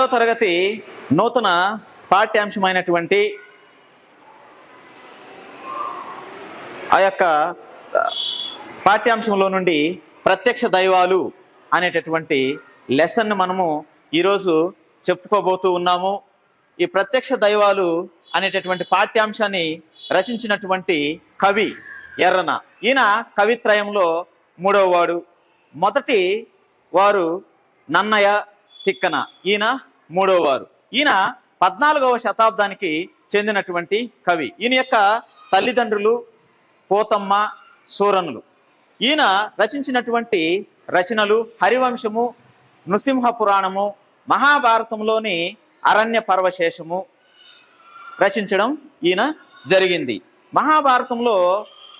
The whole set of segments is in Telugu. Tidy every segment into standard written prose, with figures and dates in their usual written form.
తరగతి నూతన పాఠ్యాంశమైనటువంటి ఆ యొక్క పాఠ్యాంశంలో నుండి ప్రత్యక్ష దైవాలు అనేటటువంటి లెసన్ మనము ఈరోజు చెప్పుకోబోతూ ఉన్నాము. ఈ ప్రత్యక్ష దైవాలు అనేటటువంటి పాఠ్యాంశాన్ని రచించినటువంటి కవి ఎర్రన. ఈయన కవిత్రయంలో మూడవ వాడు. మొదటి వారు నన్నయ తిక్కన, ఈయన మూడవ వారు. ఈయన 14వ శతాబ్దానికి చెందినటువంటి కవి. ఈయన యొక్క తల్లిదండ్రులు పోతమ్మ సూరనులు. ఈయన రచించినటువంటి రచనలు హరివంశము, నృసింహ పురాణము, మహాభారతంలోని అరణ్య పర్వశేషము రచించడం ఈయన జరిగింది. మహాభారతంలో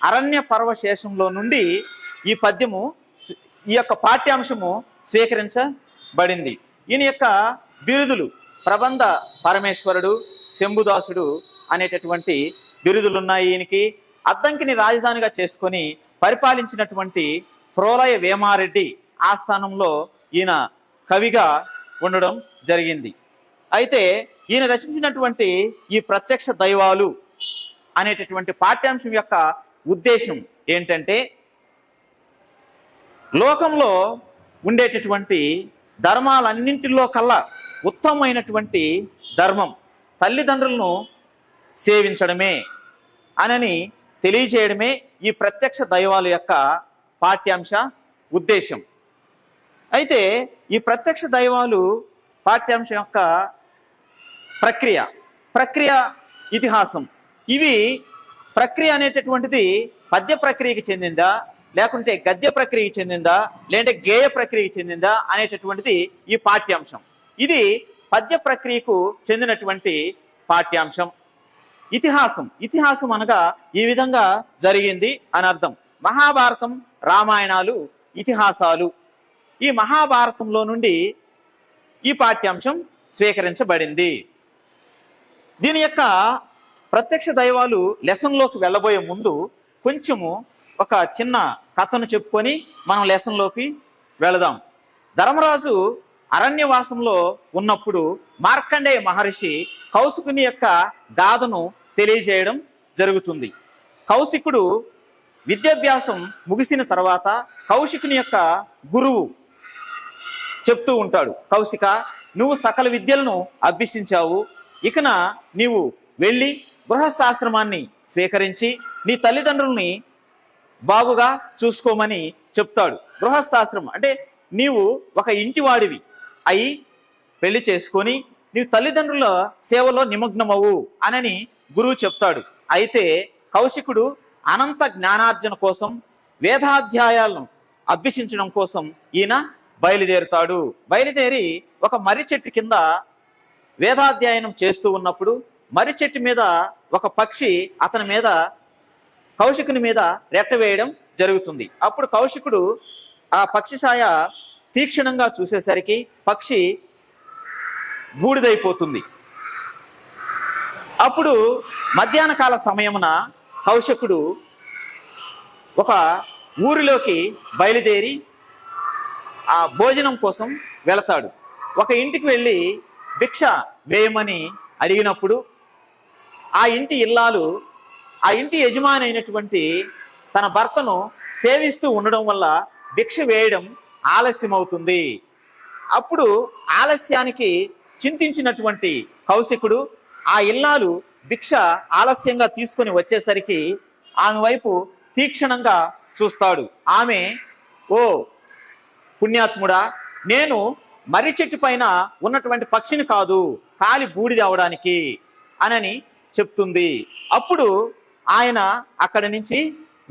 అరణ్య పర్వశేషంలో నుండి ఈ పద్యము, ఈ యొక్క పాఠ్యాంశము స్వీకరించబడింది. ఈయన యొక్క బిరుదులు ప్రబంధ పరమేశ్వరుడు, శంభుదాసుడు అనేటటువంటి బిరుదులు ఉన్నాయి. ఈయనకి అద్దంకిని రాజధానిగా చేసుకొని పరిపాలించినటువంటి ప్రోలయ వేమారెడ్డి ఆస్థానంలో ఈయన కవిగా ఉండడం జరిగింది. అయితే ఈయన రచించినటువంటి ఈ ప్రత్యక్ష దైవాలు అనేటటువంటి పాఠ్యాంశం యొక్క ఉద్దేశం ఏంటంటే, లోకంలో ఉండేటటువంటి ధర్మాలన్నింటిలో కల్లా ఉత్తమమైనటువంటి ధర్మం తల్లిదండ్రులను సేవించడమే అనని తెలియచేయడమే ఈ ప్రత్యక్ష దైవాల యొక్క పాఠ్యాంశ ఉద్దేశం. అయితే ఈ ప్రత్యక్ష దైవాలు పాఠ్యాంశం యొక్క ప్రక్రియ ఇతిహాసం, ఇవి ప్రక్రియ అనేటటువంటిది పద్య ప్రక్రియకి చెందిందా, లేకుంటే గద్య ప్రక్రియకి చెందిందా, లేదంటే గేయ ప్రక్రియకి చెందిందా అనేటటువంటిది ఈ పాఠ్యాంశం. ఇది పద్య ప్రక్రియకు చెందినటువంటి పాఠ్యాంశం. ఇతిహాసం అనగా ఈ విధంగా జరిగింది అని అర్థం. మహాభారతం, రామాయణాలు ఇతిహాసాలు. ఈ మహాభారతంలో నుండి ఈ పాఠ్యాంశం స్వీకరించబడింది. దీని యొక్క ప్రత్యక్ష దైవాలు లెసన్లోకి వెళ్ళబోయే ముందు కొంచెము ఒక చిన్న కథను చెప్పుకొని మనం లెసన్లోకి వెళదాం. ధర్మరాజు అరణ్యవాసంలో ఉన్నప్పుడు మార్కండేయ మహర్షి కౌశికుని యొక్క గాథను తెలియజేయడం జరుగుతుంది. కౌశికుడు విద్యాభ్యాసం ముగిసిన తర్వాత కౌశికుని యొక్క గురువు చెప్తూ ఉంటాడు, కౌశిక, నువ్వు సకల విద్యలను అభ్యసించావు, ఇకన నీవు వెళ్ళి గృహస్థాశ్రమాన్ని స్వీకరించి నీ తల్లిదండ్రుల్ని బాగుగా చూసుకోమని చెప్తాడు. గృహస్థాశ్రమం అంటే నీవు ఒక ఇంటివాడివి అయి పెళ్లి చేసుకొని నీవు తల్లిదండ్రుల సేవలో నిమగ్నమవు అనని గురువు చెప్తాడు. అయితే కౌశికుడు అనంత జ్ఞానార్జన కోసం, వేదాధ్యాయాలను అభ్యసించడం కోసం ఈయన బయలుదేరుతాడు. బయలుదేరి ఒక మర్రి చెట్టు కింద వేదాధ్యయనం చేస్తూ ఉన్నప్పుడు మర్రి చెట్టు మీద ఒక పక్షి అతని మీద, కౌశికుని మీద రెట్ట వేయడం జరుగుతుంది. అప్పుడు కౌశికుడు ఆ పక్షి సాయ తీక్షణంగా చూసేసరికి పక్షి బూడిదైపోతుంది. అప్పుడు మధ్యాహ్న కాల సమయమున కౌశికుడు ఒక ఊరిలోకి బయలుదేరి ఆ భోజనం కోసం వెళతాడు. ఒక ఇంటికి వెళ్ళి భిక్ష వేయమని అడిగినప్పుడు ఆ ఇంటి ఇల్లాలు, ఆ ఇంటి యజమాని అయినటువంటి తన భర్తను సేవిస్తూ ఉండడం వల్ల భిక్ష వేయడం ఆలస్యం అవుతుంది. అప్పుడు ఆలస్యానికి చింతించినటువంటి కౌశికుడు ఆ ఇల్లాలు భిక్ష ఆలస్యంగా తీసుకొని వచ్చేసరికి ఆమె వైపు తీక్షణంగా చూస్తాడు. ఆమె, ఓ పుణ్యాత్ముడా, నేను మర్రి చెట్టు పైన ఉన్నటువంటి పక్షిని కాదు, కాలి బూడిద అవడానికి అనని చెప్తుంది. అప్పుడు ఆయన అక్కడి నుంచి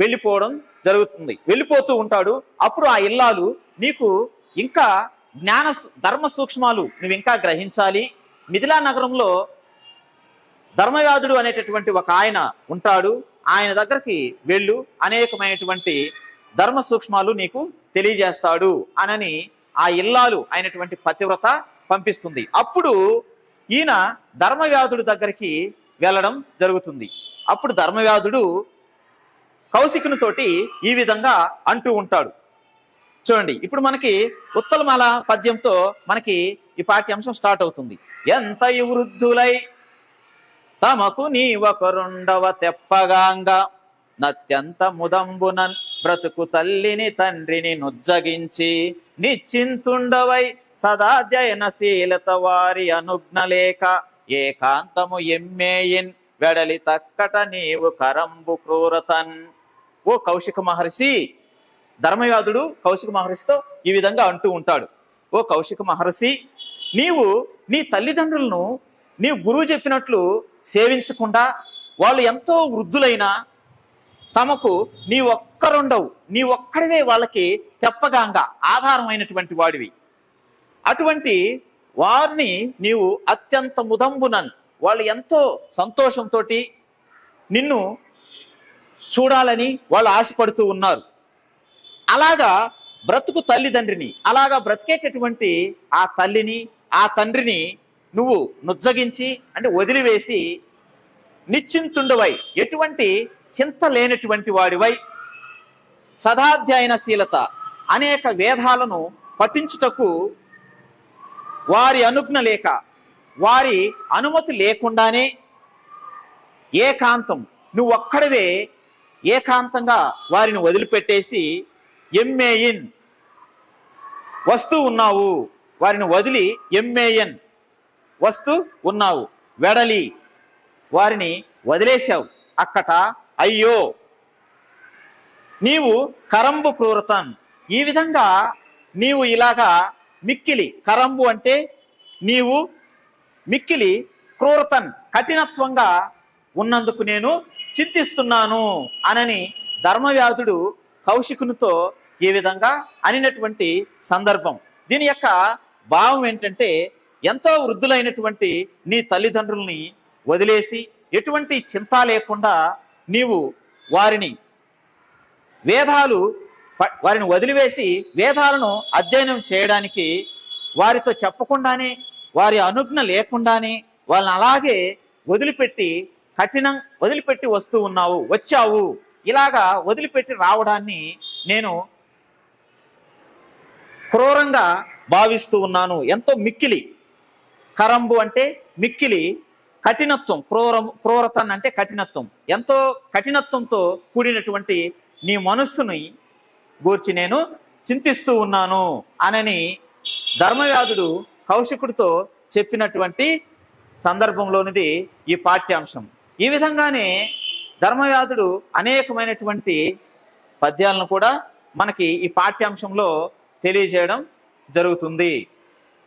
వెళ్ళిపోవడం జరుగుతుంది. వెళ్ళిపోతూ ఉంటాడు. అప్పుడు ఆ ఇల్లాలు, నీకు ఇంకా ధర్మ సూక్ష్మాలు నువ్వు ఇంకా గ్రహించాలి. మిథిలా నగరంలో ధర్మవ్యాధుడు అనేటటువంటి ఒక ఆయన ఉంటాడు, ఆయన దగ్గరికి వెళ్ళు, అనేకమైనటువంటి ధర్మ సూక్ష్మాలు నీకు తెలియజేస్తాడు అనని ఆ ఇల్లాలు అయినటువంటి పతివ్రత పంపిస్తుంది. అప్పుడు ఈయన ధర్మవ్యాధుడి దగ్గరికి వెళ్ళడం జరుగుతుంది. అప్పుడు ధర్మవ్యాధుడు కౌశికునితోటి ఈ విధంగా అంటూ ఉంటాడు. చూడండి, ఇప్పుడు మనకి ఉత్తలమాల పద్యంతో మనకి ఈ పాఠ్యాంశం స్టార్ట్ అవుతుంది. ఎంత వృద్ధులై తమకు నీవొకరుండవ తెప్పగాంగ నత్యంత ముదంబునన్ బ్రతుకు తల్లిని తండ్రిని నుజ్జగించి నిశ్చింతుండవై సదాధ్యయనశీలత వారి అనుజ్ఞలేక ఏకాంతము ఎమ్మేయిన్ వెడలి తక్కట నీవు కరంబు క్రూరతన్. ఓ కౌశిక మహర్షి, ధర్మవ్యాధుడు కౌశిక మహర్షితో ఈ విధంగా అంటూ ఉంటాడు. ఓ కౌశిక మహర్షి, నీవు నీ తల్లిదండ్రులను నీ గురువు చెప్పినట్లు సేవించకుండా వాళ్ళు ఎంతో వృద్ధులైనా తమకు నీ ఒక్కరుండవు, నీ ఒక్కడివే వాళ్ళకి తెప్పగాంగా ఆధారమైనటువంటి వాడివి. అటువంటి వారిని నీవు అత్యంత ముదంబునన్, వాళ్ళు ఎంతో సంతోషంతో నిన్ను చూడాలని వాళ్ళు ఆశపడుతూ ఉన్నారు. అలాగా బ్రతుకు తల్లిదండ్రిని, అలాగా బ్రతికేటటువంటి ఆ తల్లిని ఆ తండ్రిని నువ్వు నుజ్జగించి అంటే వదిలివేసి నిశ్చింతుండవై, ఎటువంటి చింత లేనటువంటి వాడివై, సదాధ్యయనశీలత అనేక వేదాలను పఠించుటకు వారి అనుజ్ఞ లేక వారి అనుమతి లేకుండానే ఏకాంతం నువ్వు ఒక్కడవే ఏకాంతంగా వారిని వదిలిపెట్టేసి ఎమ్మేయిన్ వస్తూ ఉన్నావు, వారిని వదిలి ఎమ్మేయన్ వస్తూ ఉన్నావు, వెడలి వారిని వదిలేశావు అక్కట. అయ్యో నీవు కరంబు క్రూరతన్, ఈ విధంగా నీవు ఇలాగా మిక్కిలి, కరంబు అంటే నీవు మిక్కిలి, క్రూరతన్ కఠినత్వంగా ఉన్నందుకు నేను చింతిస్తున్నాను అనని ధర్మవ్యాధుడు కౌశికునితో ఈ విధంగా అనినటువంటి సందర్భం. దీని యొక్క భావం ఏంటంటే, ఎంతో వృద్ధులైనటువంటి నీ తల్లిదండ్రుల్ని వదిలేసి ఎటువంటి చింత లేకుండా నీవు వారిని వారిని వదిలివేసి వేదాలను అధ్యయనం చేయడానికి వారితో చెప్పకుండానే వారి అనుజ్ఞ లేకుండానే వాళ్ళని అలాగే వదిలిపెట్టి వస్తూ ఉన్నావు, వచ్చావు. ఇలాగా వదిలిపెట్టి రావడాన్ని నేను క్రూరంగా భావిస్తూ ఉన్నాను. ఎంతో మిక్కిలి, కరంబు అంటే మిక్కిలి, కఠినత్వం, క్రూరతన్ అంటే కఠినత్వం, ఎంతో కఠినత్వంతో కూడినటువంటి నీ మనస్సుని గూర్చి నేను చింతిస్తూ ఉన్నాను అనని ధర్మవ్యాధుడు కౌశికుడితో చెప్పినటువంటి సందర్భంలోనిది ఈ పాఠ్యాంశం. ఈ విధంగానే ధర్మవ్యాధుడు అనేకమైనటువంటి పద్యాలను కూడా మనకి ఈ పాఠ్యాంశంలో తెలియజేయడం జరుగుతుంది.